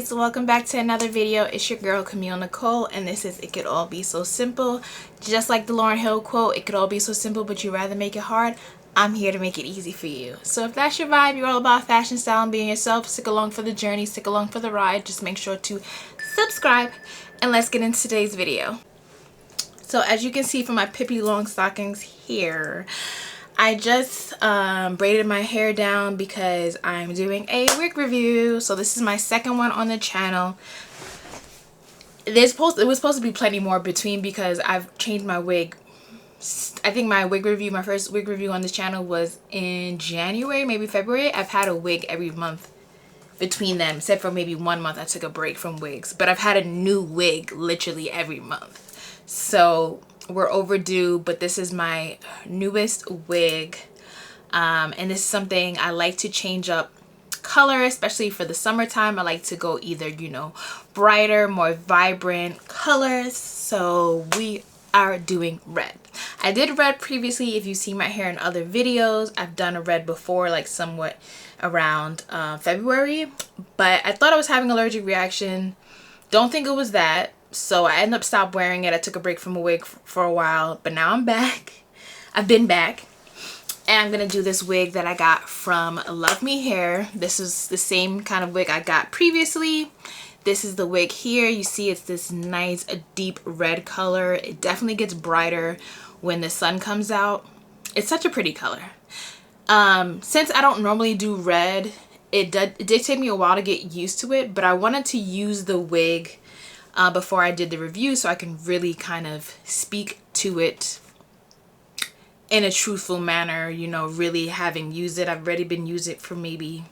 lovelies, welcome back to another video. It's your girl Camille Nicole, and this is It Could All Be So Simple. Just like the Lauryn Hill quote, it could all be so simple but you rather make it hard. I'm here to make it easy for you. So if that's your vibe, you're all about fashion, style, and being yourself, stick along for the journey, stick along for the ride. Just make sure to subscribe, and let's get into today's video. So as you can see from my Pippi long stockings here, I just braided my hair down because I'm doing a wig review. So this is my second one on the channel. It was supposed to be plenty more between because I've changed my wig. I think my first wig review on this channel was in January, maybe February. I've had a wig every month between them, except for maybe 1 month I took a break from wigs. But I've had a new wig literally every month. So we're overdue, but this is my newest wig, and this is something I like to change up color, especially for the summertime. I like to go either, you know, brighter, more vibrant colors. So we are doing red. I did red previously. If you see my hair in other videos, I've done a red before, like somewhat around February, but I thought I was having an allergic reaction. Don't think it was that. So I ended up stopped wearing it. I took a break from a wig for a while, but now I'm back. I've been back, and I'm gonna do this wig that I got from Luvme hair. This is the same kind of wig I got previously. This is the wig here. You see it's this nice deep red color. It definitely gets brighter when the sun comes out. It's such a pretty color. Since I don't normally do red, it did take me a while to get used to it, but I wanted to use the wig before I did the review so I can really kind of speak to it in a truthful manner, you know, really having used it. I've already been using it for maybe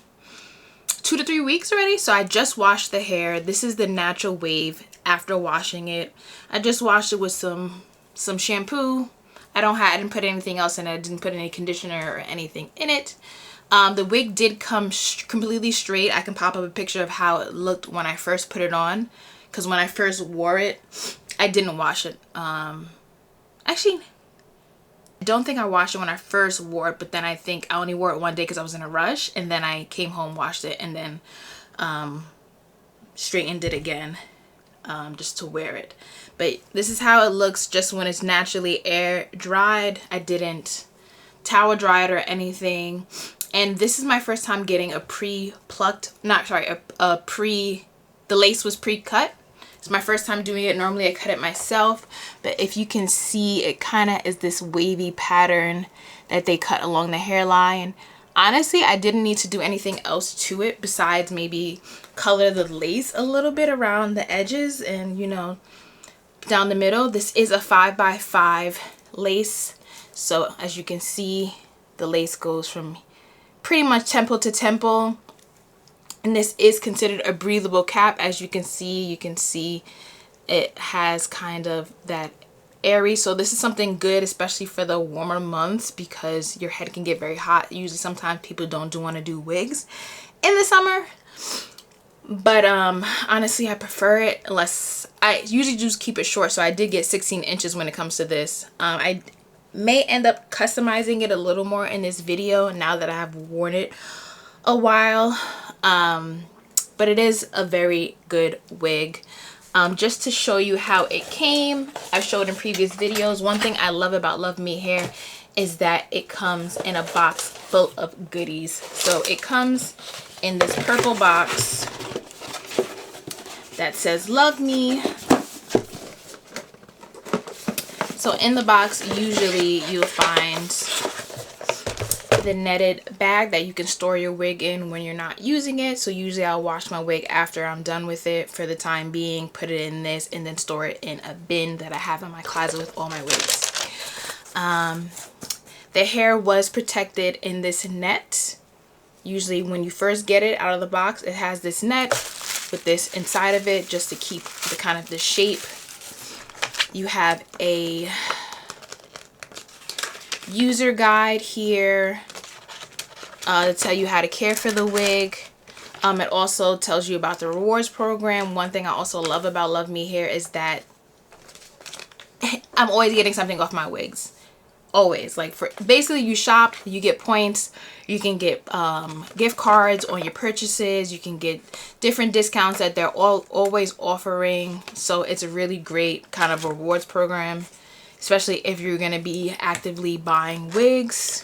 2 to 3 weeks already. So I just washed the hair. This is the natural wave after washing it. I just washed it with some shampoo. I didn't put anything else in it. I didn't put any conditioner or anything in it. The wig did come completely straight. I can pop up a picture of how it looked when I first put it on. Because when I first wore it, I didn't wash it. Actually, I don't think I washed it when I first wore it, but then I think I only wore it one day because I was in a rush, and then I came home, washed it, and then straightened it again just to wear it. But this is how it looks just when it's naturally air dried. I didn't towel dry it or anything. And this is my first time getting a pre-plucked, the lace was pre-cut. It's my first time doing it. Normally I cut it myself, but if you can see, it kind of is this wavy pattern that they cut along the hairline. Honestly, I didn't need to do anything else to it besides maybe color the lace a little bit around the edges and, you know, down the middle. This is a 5x5 lace. So as you can see, the lace goes from pretty much temple to temple. And this is considered a breathable cap. As you can see it has kind of that airy. So this is something good, especially for the warmer months, because your head can get very hot. Usually sometimes people don't want to do wigs in the summer. But honestly, I prefer it unless I usually just keep it short. So I did get 16 inches when it comes to this. I may end up customizing it a little more in this video now that I have worn it a while. But it is a very good wig. Just to show you how it came, I've showed in previous videos. One thing I love about Luvme hair is that it comes in a box full of goodies. So it comes in this purple box that says Luvme. So in the box, usually you'll find the netted bag that you can store your wig in when you're not using it. So usually I'll wash my wig after I'm done with it for the time being, put it in this, and then store it in a bin that I have in my closet with all my wigs. The hair was protected in this net. Usually when you first get it out of the box, it has this net with this inside of it just to keep the kind of the shape. You have a user guide here to tell you how to care for the wig. It also tells you about the rewards program. One thing I also love about Luvme hair is that I'm always getting something off my wigs. Always. Like, for basically, you shop, you get points, you can get gift cards on your purchases, you can get different discounts that they're always offering. So it's a really great kind of rewards program, especially if you're going to be actively buying wigs.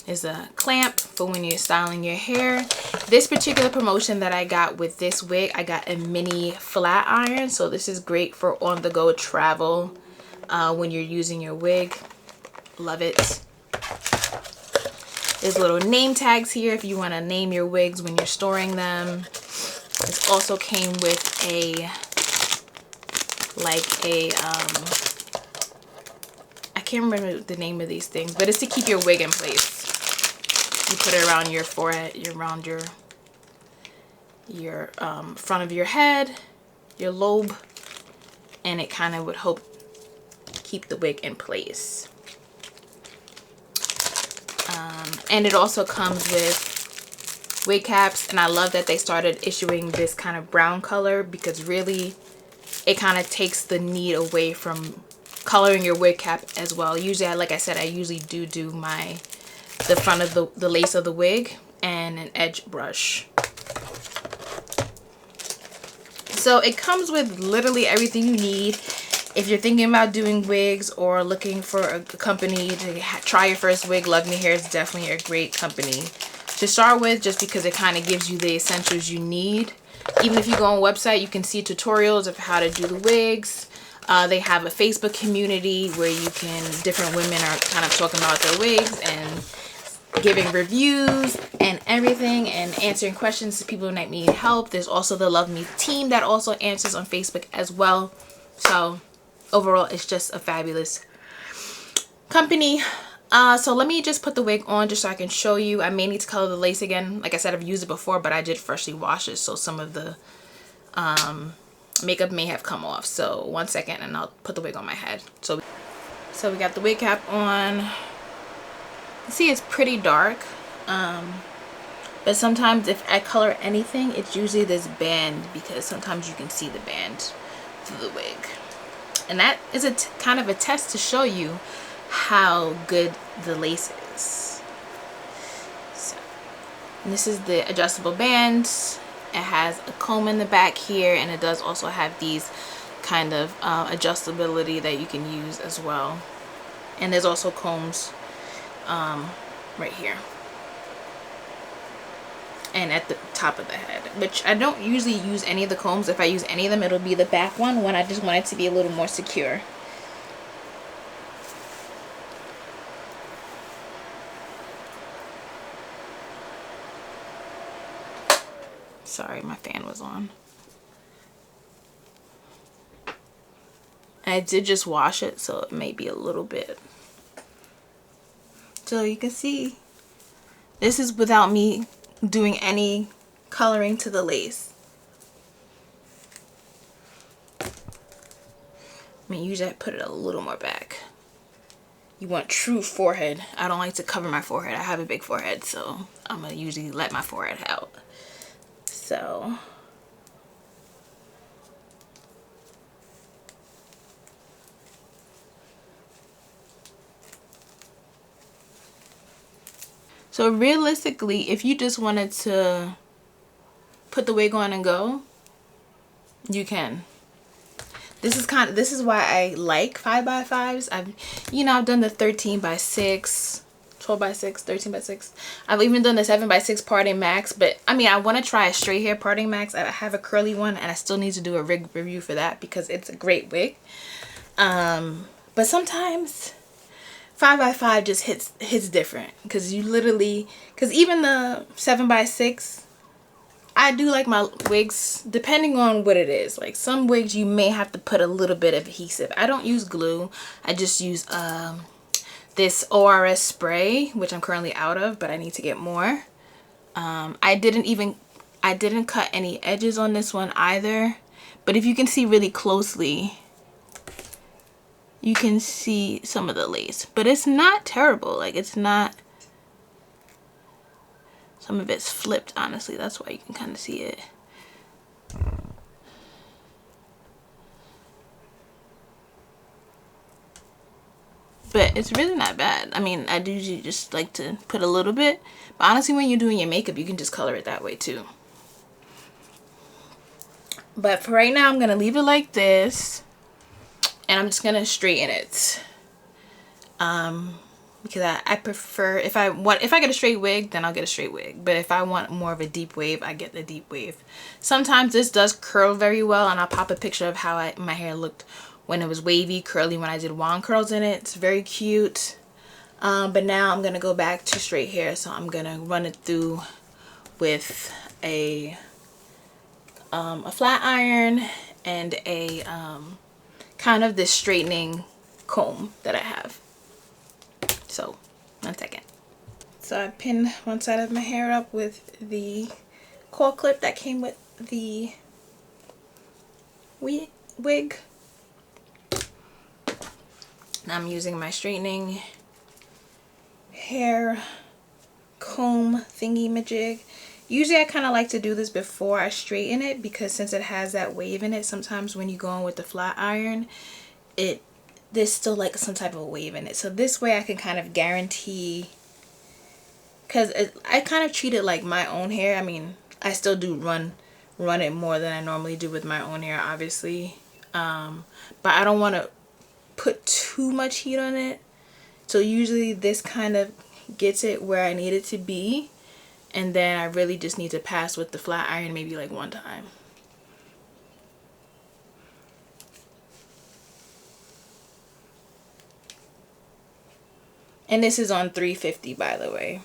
Is a clamp for when you're styling your hair. This particular promotion that I got with this wig, I got a mini flat iron, so this is great for on the go travel when you're using your wig. Love it. There's little name tags here if you want to name your wigs when you're storing them. This also came with a I can't remember the name of these things, but it's to keep your wig in place. You put it around your forehead, around your front of your head, your lobe, and it kind of would help keep the wig in place. And it also comes with wig caps, and I love that they started issuing this kind of brown color, because really it kind of takes the need away from coloring your wig cap as well. Usually, like I said, I usually do the front of the lace of the wig and an edge brush. So it comes with literally everything you need if you're thinking about doing wigs or looking for a company to try your first wig. Luvme Hair is definitely a great company to start with, just because it kind of gives you the essentials you need. Even if you go on a website, you can see tutorials of how to do the wigs. They have a Facebook community where you can, different women are kind of talking about their wigs and giving reviews and everything, and answering questions to people who might need help. There's also the Luvme team that also answers on Facebook as well. So overall, it's just a fabulous company. So let me just put the wig on just so I can show you. I may need to color the lace again. Like I said, I've used it before, but I did freshly wash it, so some of the makeup may have come off. So 1 second and I'll put the wig on my head. So we got the wig cap on. You see, it's pretty dark, but sometimes if I color anything, it's usually this band, because sometimes you can see the band through the wig, and that is a kind of a test to show you how good the lace is. So, and this is the adjustable band. It has a comb in the back here, and it does also have these kind of adjustability that you can use as well. And there's also combs right here and at the top of the head, which I don't usually use any of the combs. If I use any of them, it'll be the back one when I just want it to be a little more secure. Sorry, my fan was on. I did just wash it, so it may be a little bit. So you can see, this is without me doing any coloring to the lace. I mean, usually I put it a little more back. You want true forehead. I don't like to cover my forehead. I have a big forehead, so I'm gonna usually let my forehead out. So realistically, if you just wanted to put the wig on and go, you can. This is why I like 5x5s. I've done the 13x6, 12x6, 13x6. I've even done the 7x6 parting max, but I mean, I want to try a straight hair parting max. I have a curly one, and I still need to do a rig review for that because it's a great wig. But sometimes 5x5 just hits different, because even the 7x6, I do like my wigs depending on what it is. Like some wigs you may have to put a little bit of adhesive. I don't use glue. I just use this ORS spray, which I'm currently out of, but I need to get more. I didn't cut any edges on this one either, but if you can see really closely, you can see some of the lace, but it's not terrible. Like, it's not, some of it's flipped, honestly. That's why you can kind of see it. but it's really not bad. I mean, I do usually just like to put a little bit, but honestly, when you're doing your makeup, you can just color it that way too. But for right now, I'm gonna leave it like this, and I'm just gonna straighten it. Because I prefer, if I get a straight wig, then I'll get a straight wig. But if I want more of a deep wave, I get the deep wave. Sometimes this does curl very well, and I'll pop a picture of how my hair looked when it was wavy, curly, when I did wand curls in it. It's very cute. But now I'm gonna go back to straight hair, so I'm gonna run it through with a flat iron and a kind of this straightening comb that I have. So 1 second. So I pinned one side of my hair up with the coil clip that came with the wig. Now I'm using my straightening hair comb thingy majig. Usually I kind of like to do this before I straighten it, because since it has that wave in it, sometimes when you go in with the flat iron, there's still like some type of wave in it. So this way I can kind of guarantee, because I kind of treat it like my own hair. I mean, I still do run it more than I normally do with my own hair, obviously. But I don't want to put too much heat on it. So usually this kind of gets it where I need it to be. And then I really just need to pass with the flat iron maybe like 1 time. And this is on 350, by the way.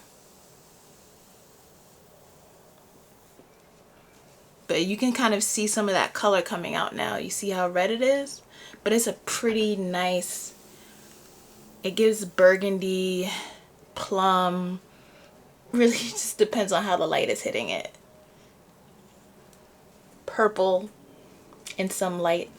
But you can kind of see some of that color coming out now. You see how red it is? But it's a pretty nice, it gives burgundy, plum. Really just depends on how the light is hitting it. Purple and some light.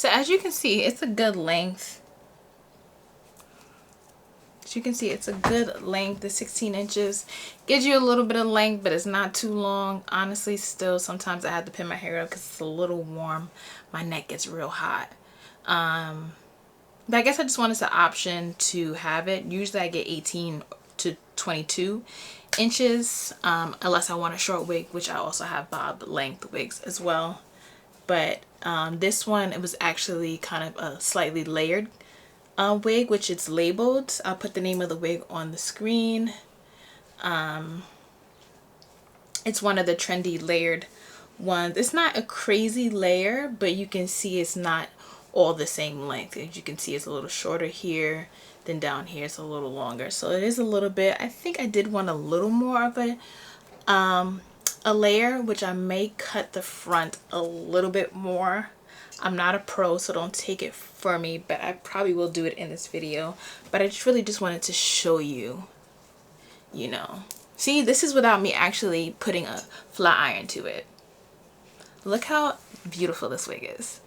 So as you can see, it's a good length. As you can see, it's a good length. The 16 inches gives you a little bit of length, but it's not too long. Honestly, still, sometimes I have to pin my hair up because it's a little warm. My neck gets real hot. But I guess I just wanted the option to have it. Usually I get 18 to 22 inches, unless I want a short wig, which I also have bob length wigs as well. But this one, it was actually kind of a slightly layered wig, which it's labeled. I'll put the name of the wig on the screen. It's one of the trendy layered ones. It's not a crazy layer, but you can see it's not all the same length. As you can see, it's a little shorter here, then down here it's a little longer. So it is a little bit, I think I did want a little more of a layer, which I may cut the front a little bit more. I'm not a pro, so don't take it for me, but I probably will do it in this video. But I just really just wanted to show you, you know. See, this is without me actually putting a flat iron to it. Look how beautiful this wig is.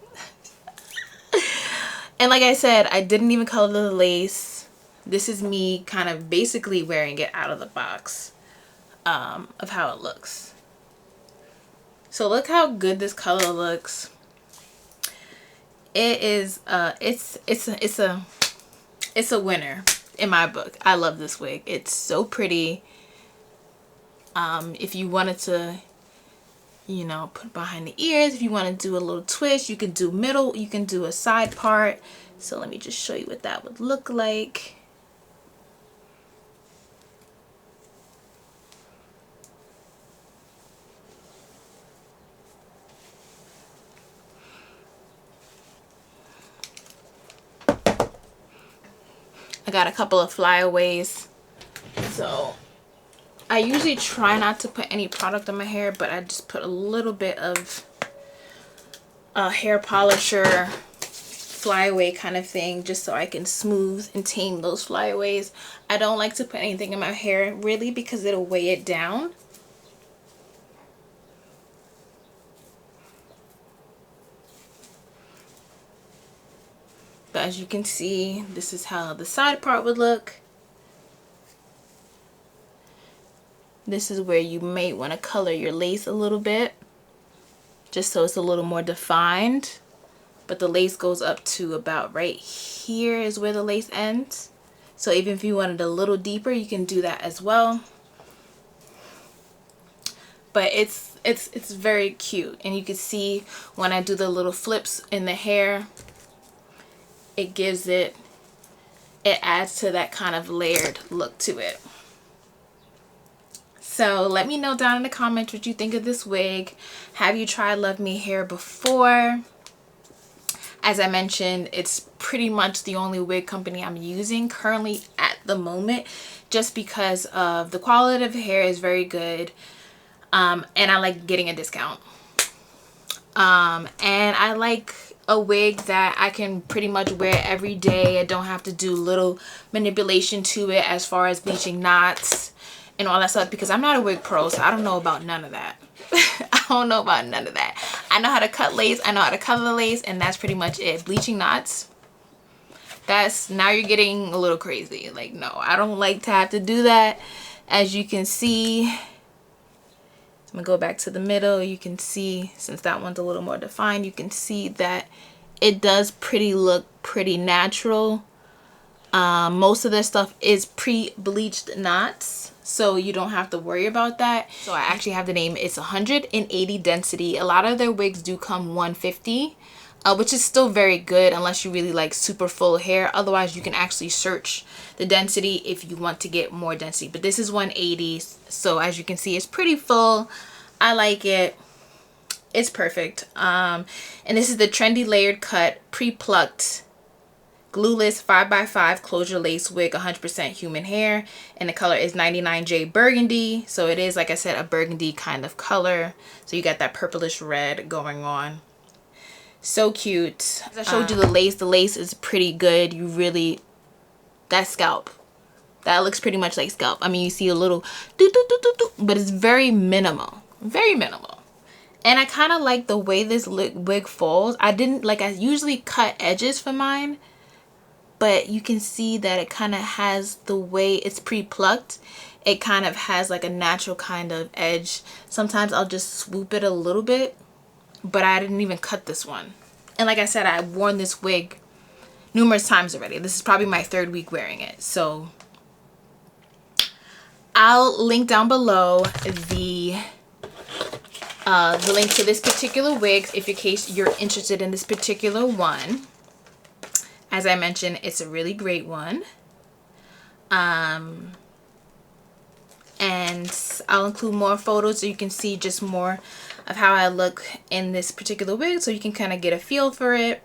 And like I said, I didn't even color the lace. This is me kind of basically wearing it out of the box of how it looks. So look how good this color looks. It is it's a winner in my book. I love this wig. It's so pretty. If you wanted to, you know, put behind the ears, if you want to do a little twist, you can do middle, you can do a side part. So let me just show you what that would look like. I got a couple of flyaways, so I usually try not to put any product on my hair, but I just put a little bit of a hair polisher flyaway kind of thing, just so I can smooth and tame those flyaways. I don't like to put anything in my hair really because it'll weigh it down. But as you can see, this is how the side part would look. This is where you may want to color your lace a little bit, just so it's a little more defined. But the lace goes up to about right here is where the lace ends. So even if you wanted a little deeper, you can do that as well. But it's very cute, and you can see when I do the little flips in the hair, it gives it adds to that kind of layered look to it. So let me know down in the comments what you think of this wig. Have you tried Luvme hair before? As I mentioned, it's pretty much the only wig company I'm using currently at the moment, just because of the quality of the hair is very good, and I like getting a discount, and I like a wig that I can pretty much wear every day. I don't have to do little manipulation to it as far as bleaching knots and all that stuff, because I'm not a wig pro, so I don't know about none of that. I don't know about none of that. I know how to cut lace, I know how to color the lace, and that's pretty much it. Bleaching knots, that's, now you're getting a little crazy. Like, no, I don't like to have to do that. As you can see, I'm gonna go back to the middle. You can see, since that one's a little more defined, you can see that it does look pretty natural. Most of this stuff is pre-bleached knots, so you don't have to worry about that. So I actually have the name, it's 180 density. A lot of their wigs do come 150, which is still very good unless you really like super full hair. Otherwise, you can actually search the density if you want to get more density. But this is 180, so as you can see, it's pretty full. I like it. It's perfect. And this is the trendy layered cut, pre-plucked, glueless 5x5 closure lace wig, 100% human hair, and the color is 99J Burgundy. So it is, like I said, a burgundy kind of color. So you got that purplish red going on. So cute. As I showed you the lace is pretty good. You really, that scalp, that looks pretty much like scalp. I mean, you see a little doo -doo -doo -doo -doo, but it's very minimal, very minimal. And I kind of like the way this wig falls. I usually cut edges for mine, but you can see that it kind of has the way it's pre-plucked. It kind of has like a natural kind of edge. Sometimes I'll just swoop it a little bit, but I didn't even cut this one. And like I said, I've worn this wig numerous times already. This is probably my 3rd week wearing it. So I'll link down below the link to this particular wig if in case you're interested in this particular one. As I mentioned, it's a really great one. And I'll include more photos so you can see just more of how I look in this particular wig, so you can kind of get a feel for it.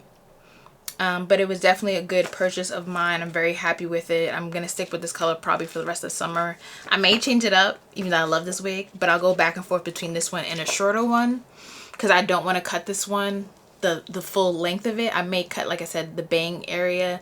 But it was definitely a good purchase of mine. I'm very happy with it. I'm gonna stick with this color probably for the rest of the summer. I may change it up, even though I love this wig, but I'll go back and forth between this one and a shorter one because I don't want to cut this one the full length of it. I may cut, like I said, the bang area,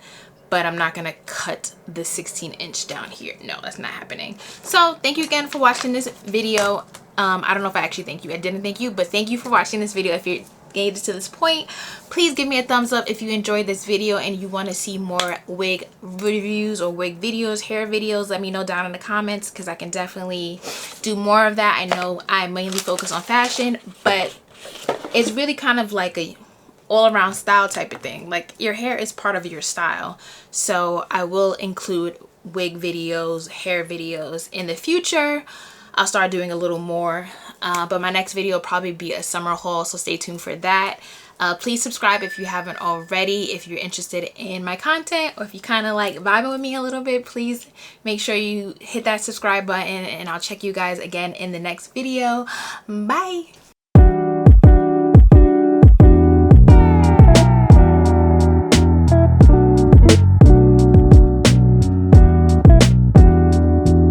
but I'm not gonna cut the 16-inch down here. No, that's not happening. So thank you again for watching this video. I don't know if I actually thank you. I didn't thank you, but thank you for watching this video. If you made it to this point, please give me a thumbs up if you enjoyed this video and you want to see more wig reviews or wig videos, hair videos. Let me know down in the comments because I can definitely do more of that. I know I mainly focus on fashion, but it's really kind of like a all-around style type of thing. Like, your hair is part of your style, so I will include wig videos, hair videos in the future. I'll start doing a little more, but my next video will probably be a summer haul, so stay tuned for that. Please subscribe if you haven't already. If you're interested in my content, or if you kind of like vibing with me a little bit, please make sure you hit that subscribe button, and I'll check you guys again in the next video. Bye.